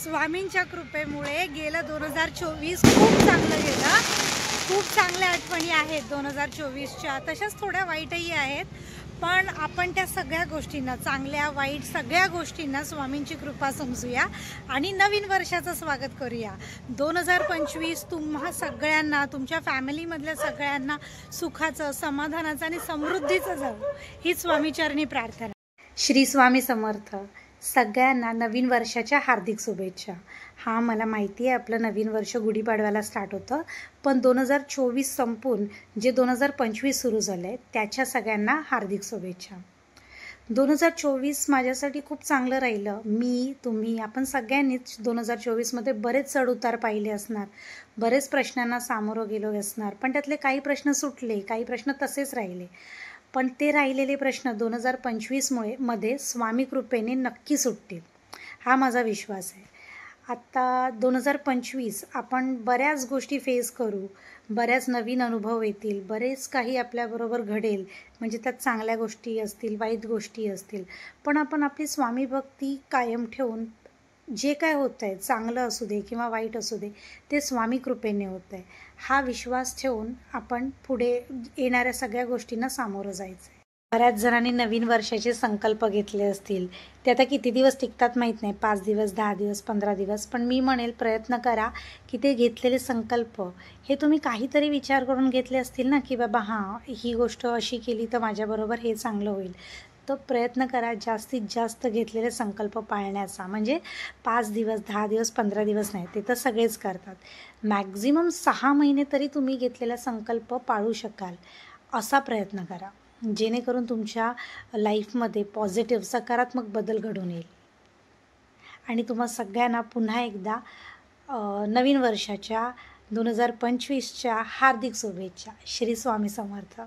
स्वामींच्या कृपेमुळे गेलं 2024 खूप चांगलं गेलं. खूप चांगल्या आठवणी आहेत 2024च्या, तशाच थोड्या वाईटही आहेत. पण आपण त्या सगळ्या गोष्टींना, चांगल्या वाईट सगळ्या गोष्टींना स्वामींची कृपा समजूया आणि नवीन वर्षाचं स्वागत करूया. 2025 तुम्हा सगळ्यांना, तुमच्या फॅमिलीमधल्या सगळ्यांना सुखाचं, समाधानाचं आणि समृद्धीचं जावो, ही स्वामीचरणी प्रार्थना. श्री स्वामी समर्थ. सगळ्यांना नवीन वर्षाच्या हार्दिक शुभेच्छा. हां, मला माहिती आहे आपलं नवीन वर्ष गुढीपाडव्याला स्टार्ट होतं, पण 2024 संपून जे 2025 सुरू झालं आहे त्याच्या सगळ्यांना हार्दिक शुभेच्छा. 2024 माझ्यासाठी खूप चांगलं राहिलं. मी, तुम्ही, आपण सगळ्यांनीच 2024मध्ये बरेच चढउतार पाहिले असणार, बरेच प्रश्नांना सामोरं गेलो असणार, पण त्यातले काही प्रश्न सुटले, काही प्रश्न तसेच राहिले. पण ते राहिलेले प्रश्न 2025 मध्ये स्वामी कृपेने नक्की सुटतील, हा माझा विश्वास आहे. आता 2025 आपण बऱ्याच गोष्टी फेस करू, बऱ्याच नवीन अनुभव येतील, बरेच काही आपल्याबरोबर घडेल. म्हणजे त्यात चांगल्या गोष्टी असतील, वाईट गोष्टी असतील, पण आपण आपली स्वामी भक्ती कायम ठेवून जे काय होतं आहे, चांगलं असू दे किंवा वाईट असू दे, ते स्वामी कृपेने होतं आहे, हा विश्वास ठेवून आपण पुढे येणाऱ्या सगळ्या गोष्टींना सामोरं जायचं आहे. बऱ्याच जणांनी नवीन वर्षाचे संकल्प घेतले असतील, ते आता किती दिवस टिकतात माहीत नाही, 5 दिवस, 10 दिवस, 15 दिवस, पण मी म्हणेल प्रयत्न करा की ते घेतलेले संकल्प हे तुम्ही काहीतरी विचार करून घेतले असतील ना, की बाबा हां, ही गोष्ट अशी केली तर माझ्याबरोबर हे चांगलं होईल. तर प्रयत्न करा जास्तीत जास्त घेतलेले संकल्प पाळण्याचा. म्हणजे 5 दिवस, 10 दिवस, 15 दिवस नाही, ते तर सगळेच करतात. मॅक्झिमम 6 महिने तरी तुम्ही घेतलेला संकल्प पाळू शकाल असा प्रयत्न करा, जेणेकरून तुमच्या लाईफमध्ये पॉझिटिव्ह, सकारात्मक बदल घडून येईल. आणि तुम्हा सगळ्यांना पुन्हा एकदा नवीन वर्षाच्या 2025च्या हार्दिक शुभेच्छा. श्री स्वामी समर्थ.